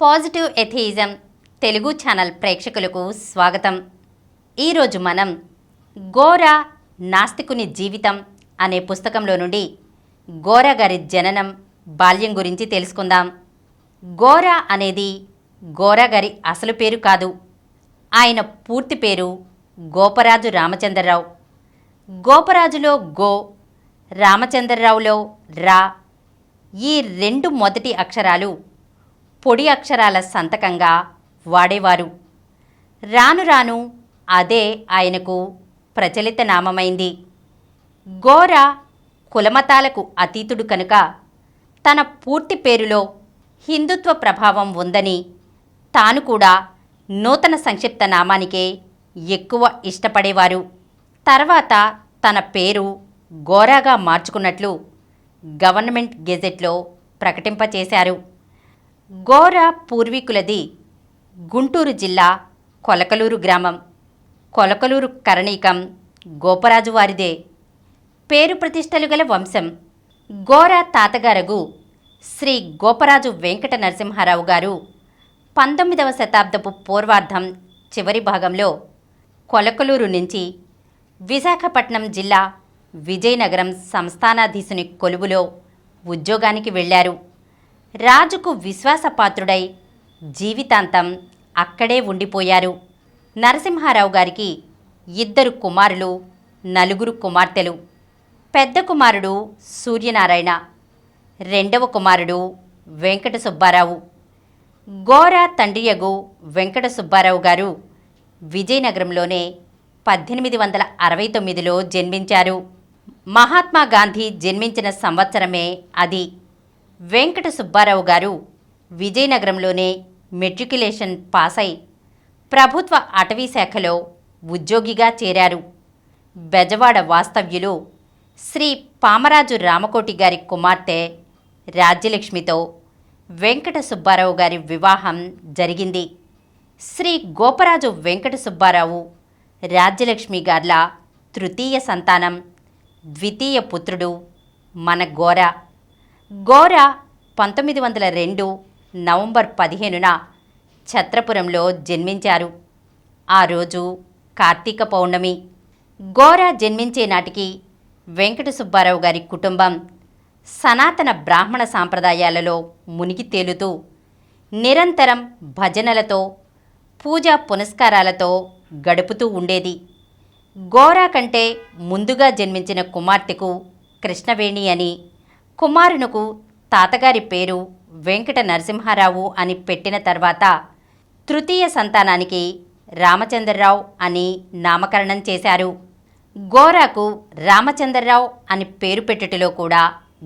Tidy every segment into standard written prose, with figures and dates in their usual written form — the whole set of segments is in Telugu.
పాజిటివ్ ఎథియిజం తెలుగు ఛానల్ ప్రేక్షకులకు స్వాగతం. ఈరోజు మనం గోరా నాస్తికుని జీవితం అనే పుస్తకంలో నుండి గోరా గారి జననం, బాల్యం గురించి తెలుసుకుందాం. గోరా అనేది గోరా గారి అసలు పేరు కాదు. ఆయన పూర్తి పేరు గోపరాజు రామచంద్రరావు. గోపరాజులో గో, రామచంద్రరావులో రా, ఈ రెండు మొదటి అక్షరాలు పొడి అక్షరాల సంతకంగా వాడేవారు. రాను రాను అదే ఆయనకు ప్రచలిత నామమైంది. గోరా కులమతాలకు అతీతుడు కనుక తన పూర్తి పేరులో హిందుత్వ ప్రభావం ఉందని తాను కూడా నూతన సంక్షిప్త నామానికే ఎక్కువ ఇష్టపడేవారు. తర్వాత తన పేరు గోరాగా మార్చుకున్నట్లు గవర్నమెంట్ గెజెట్లో ప్రకటింపచేశారు. గోరా పూర్వీకులది గుంటూరు జిల్లా కొలకలూరు గ్రామం. కొలకలూరు కరణీకం గోపరాజు వారిదే. పేరు ప్రతిష్టలు గల వంశం. గోరా తాతగారగు శ్రీ గోపరాజు వెంకట నరసింహారావు గారు 19వ శతాబ్దపు పూర్వార్ధం చివరి భాగంలో కొలకలూరు నుంచి విశాఖపట్నం జిల్లా విజయనగరం సంస్థానాధీశుని కొలువులో ఉద్యోగానికి వెళ్ళారు. రాజుకు విశ్వాసపాత్రుడై జీవితాంతం అక్కడే ఉండిపోయారు. నరసింహారావు గారికి 2 కుమారులు, 4 కుమార్తెలు. పెద్ద కుమారుడు సూర్యనారాయణ, రెండవ కుమారుడు వెంకట సుబ్బారావు. గోరా తండ్రియగు వెంకట సుబ్బారావు గారు విజయనగరంలోనే 1869లో జన్మించారు. మహాత్మా గాంధీ జన్మించిన సంవత్సరమే అది. వెంకట సుబ్బారావు గారు విజయనగరంలోనే మెట్రికులేషన్ పాస్ అయి ప్రభుత్వ అటవీ శాఖలో ఉద్యోగిగా చేరారు. బెజవాడ వాస్తవ్యులు శ్రీ పామరాజు రామకోటి గారి కుమార్తె రాజ్యలక్ష్మితో వెంకట సుబ్బారావు గారి వివాహం జరిగింది. శ్రీ గోపరాజు వెంకట సుబ్బారావు రాజ్యలక్ష్మి గార్ల తృతీయ సంతానం, ద్వితీయ పుత్రుడు మన గోరా. గోరా 1902 నవంబర్ 15న ఛత్రపురంలో జన్మించారు. ఆ రోజు కార్తీక పౌర్ణమి. గోరా జన్మించే నాటికి వెంకట సుబ్బారావు గారి కుటుంబం సనాతన బ్రాహ్మణ సాంప్రదాయాలలో మునిగి తేలుతూ నిరంతరం భజనలతో, పూజా పునస్కారాలతో గడుపుతూ ఉండేది. గోరా కంటే ముందుగా జన్మించిన కుమార్తెకు కృష్ణవేణి అని, కుమారునకు తాతగారి పేరు వెంకట నరసింహారావు అని పెట్టిన తర్వాత తృతీయ సంతానానికి రామచంద్రరావు అని నామకరణం చేశారు. గోరాకు రామచంద్రరావు అని పేరు పెట్టుటలో కూడా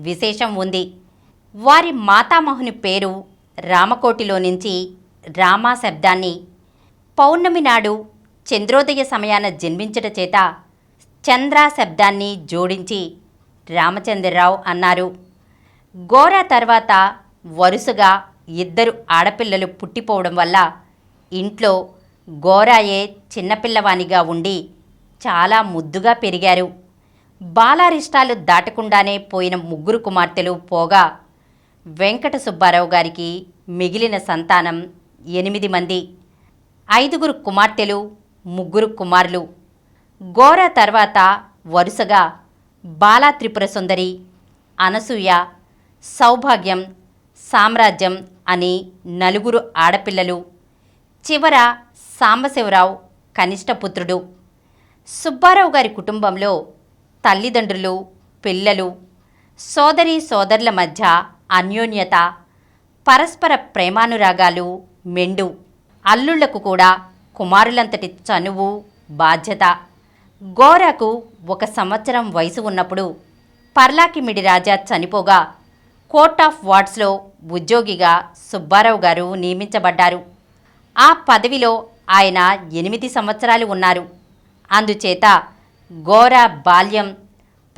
విశేషం ఉంది. వారి మాతామహుని పేరు రామకోటిలో నుంచి రామా శబ్దాన్ని పౌర్ణమి నాడు చంద్రోదయ సమయాన జన్మించట చేత చంద్ర శబ్దాన్ని జోడించి రామచంద్రరావు అన్నారు. గోరా తర్వాత వరుసగా 2 ఆడపిల్లలు పుట్టిపోవడం వల్ల ఇంట్లో గోరాయే చిన్నపిల్లవానిగా ఉండి చాలా ముద్దుగా పెరిగారు. బాలారిష్టాలు దాటకుండానే పోయిన 3 కుమార్తెలు పోగా వెంకట సుబ్బారావు గారికి మిగిలిన సంతానం 8 మంది. 5 కుమార్తెలు, 3 కుమారులు. గోరా తర్వాత వరుసగా బాలా త్రిపుర సుందరి, అనసూయ, సౌభాగ్యం, సామ్రాజ్యం అని 4 ఆడపిల్లలు. చివర సాంబశివరావు కనిష్ట పుత్రుడు. సుబ్బారావు గారి కుటుంబంలో తల్లిదండ్రులు, పిల్లలు, సోదరీ సోదరుల మధ్య అన్యోన్యత, పరస్పర ప్రేమానురాగాలు మెండు. అల్లుళ్లకు కూడా కుమారులంతటి చనువు, బాధ్యత. గోరాకు 1 సంవత్సరం వయసు ఉన్నప్పుడు పర్లాకిమిడి రాజా చనిపోగా కోర్ట్ ఆఫ్ వార్డ్స్లో ఉద్యోగిగా సుబ్బారావు గారు నియమించబడ్డారు. ఆ పదవిలో ఆయన 8 సంవత్సరాలు ఉన్నారు. అందుచేత గోరా బాల్యం,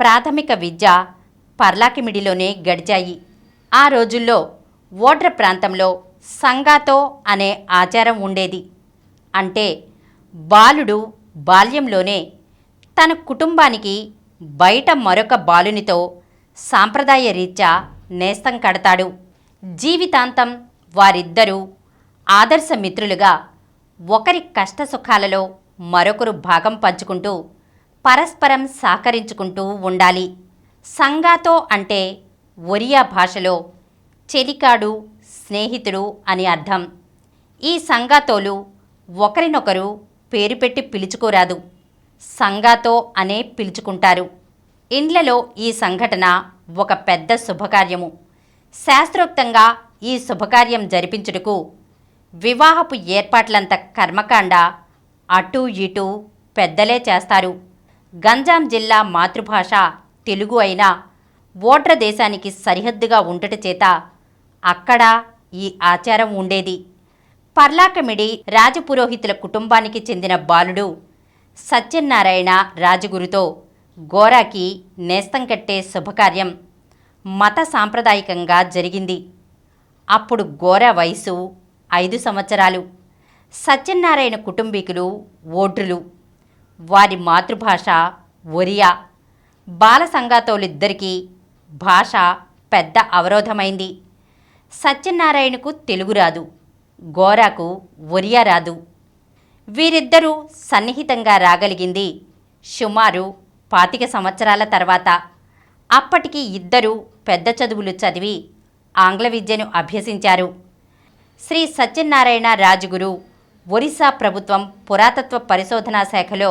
ప్రాథమిక విద్య పర్లాకిమిడిలోనే గడిచాయి. ఆ రోజుల్లో ఓడ్ర ప్రాంతంలో సంగాతో అనే ఆచారం ఉండేది. అంటే బాలుడు బాల్యంలోనే తన కుటుంబానికి బయట మరొక బాలునితో సాంప్రదాయ రీత్యా నేస్తం కడతాడు. జీవితాంతం వారిద్దరూ ఆదర్శ మిత్రులుగా ఒకరి కష్టసుఖాలలో మరొకరు భాగం పంచుకుంటూ పరస్పరం సహకరించుకుంటూ ఉండాలి. సంగాతో అంటే ఒరియా భాషలో చెలికాడు, స్నేహితుడు అని అర్థం. ఈ సంగాతోలు ఒకరినొకరు పేరు పెట్టి పిలుచుకోరాదు, సంగాతో అనే పిలుచుకుంటారు. ఇండ్లలో ఈ సంఘటన ఒక పెద్ద శుభకార్యము. శాస్త్రోక్తంగా ఈ శుభకార్యం జరిపించుటకు వివాహపు ఏర్పాట్లంత కర్మకాండ అటూ ఇటూ పెద్దలే చేస్తారు. గంజాం జిల్లా మాతృభాష తెలుగు అయినా ఓడ్ర దేశానికి సరిహద్దుగా ఉండుట చేత అక్కడ ఈ ఆచారం ఉండేది. పర్లాకమిడి రాజపురోహితుల కుటుంబానికి చెందిన బాలుడు సత్యనారాయణ రాజగురుతో గోరాకి నేస్తం కట్టే శుభకార్యం మత సాంప్రదాయకంగా జరిగింది. అప్పుడు గోరా వయసు 5 సంవత్సరాలు. సత్యనారాయణ కుటుంబీకులు ఓడ్రులు. వారి మాతృభాష ఒరియా. బాల సంగాతోలిద్దరికీ భాష పెద్ద అవరోధమైంది. సత్యనారాయణకు తెలుగు రాదు, గోరాకు ఒరియా రాదు. వీరిద్దరూ సన్నిహితంగా రాగలిగింది సుమారు 25 సంవత్సరాల తర్వాత. అప్పటికి ఇద్దరూ పెద్ద చదువులు చదివి ఆంగ్ల విద్యను అభ్యసించారు. శ్రీ సత్యనారాయణ రాజగురు ఒరిస్సా ప్రభుత్వం పురాతత్వ పరిశోధనా శాఖలో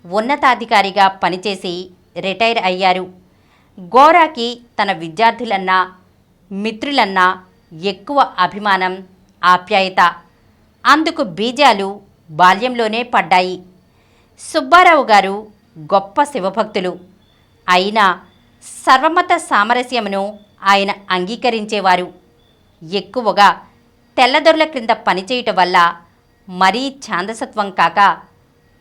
ఉన్నతాధికారిగా పనిచేసి రిటైర్ అయ్యారు. గోరాకి తన విద్యార్థులన్నా మిత్రులన్నా ఎక్కువ అభిమానం, ఆప్యాయత. అందుకు బీజాలు బాల్యంలోనే పడ్డాయి. సుబ్బారావు గారు గొప్ప శివభక్తులు. అయినా సర్వమత సామరస్యమును ఆయన అంగీకరించేవారు. ఎక్కువగా తెల్లదొరల క్రింద పనిచేయటం వల్ల మరీ ఛాందసత్వం కాక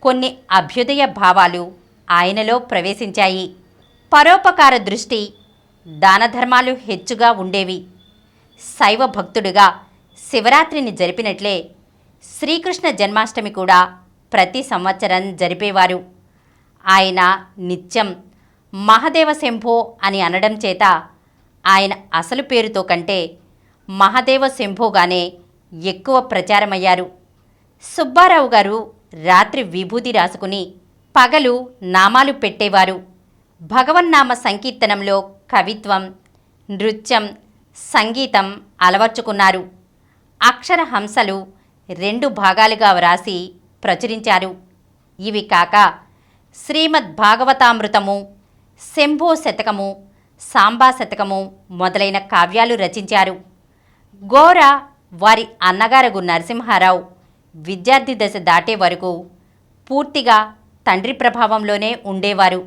కొన్ని అభ్యుదయ భావాలు ఆయనలో ప్రవేశించాయి. పరోపకార దృష్టి, దానధర్మాలు హెచ్చుగా ఉండేవి. శైవ భక్తుడుగా శివరాత్రిని జరిపినట్లే శ్రీకృష్ణ జన్మాష్టమి కూడా ప్రతి సంవత్సరం జరిపేవారు. ఆయన నిత్యం మహదేవ శంభో అని అనడం చేత ఆయన అసలు పేరుతో కంటే మహదేవ శంభోగానే ఎక్కువ ప్రచారమయ్యారు. సుబ్బారావు గారు రాత్రి విభూతి రాసుకుని పగలు నామాలు పెట్టేవారు. భగవన్నామ సంకీర్తనంలో కవిత్వం, నృత్యం, సంగీతం అలవర్చుకున్నారు. అక్షరహంసలు 2 భాగాలుగా వ్రాసి ప్రచురించారు. ఇవి కాక శ్రీమద్ భాగవతామృతము, శంభో శతకము, సాంబా శతకము మొదలైన కావ్యాలు రచించారు. గోరా వారి అన్నగారగు నరసింహారావు విద్యార్థి దశ దాటే వరకు పూర్తిగా తండ్రి ప్రభావంలోనే ఉండేవారు.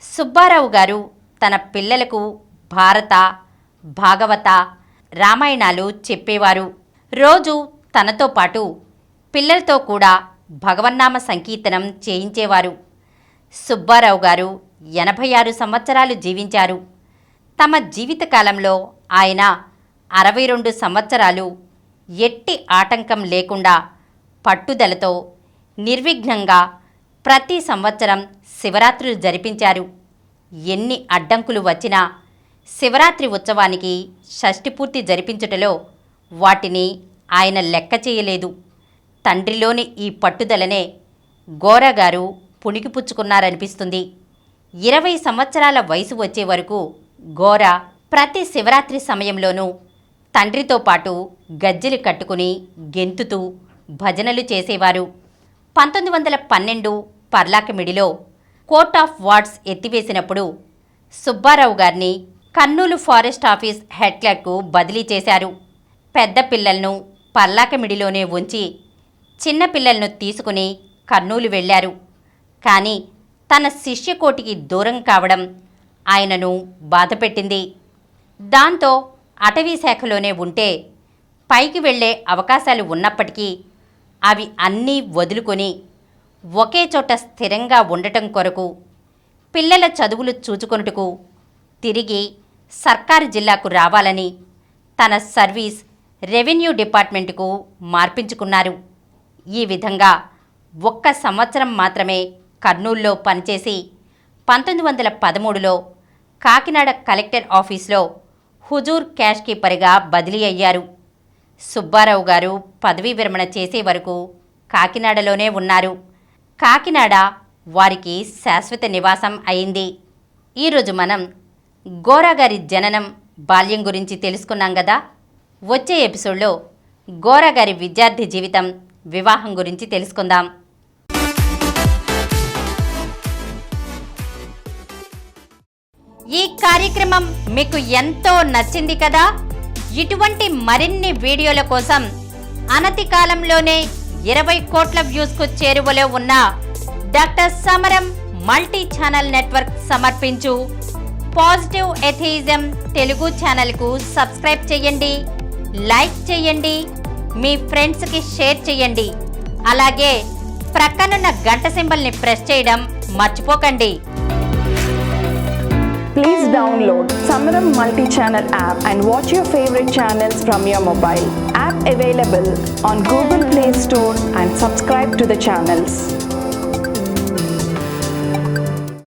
సుబ్బారావు గారు తన పిల్లలకు భారత, భాగవత, రామాయణాలు చెప్పేవారు. రోజు తనతో పాటు పిల్లలతో కూడా భగవన్నామ సంకీర్తనం చేయించేవారు. సుబ్బారావు గారు 86 సంవత్సరాలు జీవించారు. తమ జీవితకాలంలో ఆయన 62 సంవత్సరాలు ఎట్టి ఆటంకం లేకుండా పట్టుదలతో నిర్విఘ్నంగా ప్రతి సంవత్సరం శివరాత్రులు జరిపించారు. ఎన్ని అడ్డంకులు వచ్చినా శివరాత్రి ఉత్సవానికి షష్ఠిపూర్తి జరిపించుటలో వాటిని ఆయన లెక్క చేయలేదు. తండ్రిలోని ఈ పట్టుదలనే గోరాగారు పుణికిపుచ్చుకున్నారనిపిస్తుంది. 20 సంవత్సరాల వయసు వచ్చే వరకు గోరా ప్రతి శివరాత్రి సమయంలోనూ తండ్రితో పాటు గజ్జెలు కట్టుకుని గెంతుతూ భజనలు చేసేవారు. 1912 పర్లాకమిడిలో కోర్ట్ ఆఫ్ వార్డ్స్ ఎత్తివేసినప్పుడు సుబ్బారావు గారిని కర్నూలు ఫారెస్ట్ ఆఫీస్ హెడ్ క్లర్క్కు బదిలీ చేశారు. పెద్ద పిల్లలను పర్లాకమిడిలోనే ఉంచి చిన్నపిల్లలను తీసుకుని కర్నూలు వెళ్లారు. కానీ తన శిష్యకోటికి దూరం కావడం ఆయనను బాధపెట్టింది. దాంతో అటవీ శాఖలోనే ఉంటే పైకి వెళ్లే అవకాశాలు ఉన్నప్పటికీ అవి అన్నీ వదులుకొని ఒకే చోట స్థిరంగా ఉండటం కొరకు పిల్లల చదువులు చూచుకొనుటకు తిరిగి సర్కారు జిల్లాకు రావాలని తన సర్వీస్ రెవెన్యూ డిపార్ట్మెంటుకు మార్పించుకున్నారు. ఈ విధంగా 1 సంవత్సరం మాత్రమే కర్నూలులో పనిచేసి 1913లో కాకినాడ కలెక్టర్ ఆఫీస్లో హుజూర్ క్యాష్ కీపర్గా బదిలీ అయ్యారు. సుబ్బారావు గారు పదవీ విరమణ చేసే వరకు కాకినాడలోనే ఉన్నారు. కాకినాడ వారికి శాశ్వత నివాసం అయింది. ఈరోజు మనం గోరాగారి జననం, బాల్యం గురించి తెలుసుకున్నాం కదా. వచ్చే ఎపిసోడ్లో గోరాగారి విద్యార్థి జీవితం, వివాహం గురించి తెలుసుకుందాం. ఈ కార్యక్రమం మీకు ఎంతో నచ్చింది కదా. ఇటువంటి మరిన్ని వీడియోల కోసం అనతి కాలంలోనే 20 కోట్ల వ్యూస్కు చేరువలో ఉన్న డాక్టర్ సమరం మల్టీ ఛానల్ నెట్వర్క్ సమర్పించు పాజిటివ్ ఎథియిజం తెలుగు ఛానల్కు సబ్స్క్రైబ్ చేయండి, లైక్ చేయండి, మీ ఫ్రెండ్స్కి షేర్ చేయండి. అలాగే ప్రక్కనున్న గంట సింబల్ని ప్రెస్ చేయడం మర్చిపోకండి. Please download Samaram multi-channel app and watch your favorite channels from your mobile. App available on Google Play Store and subscribe to the channels.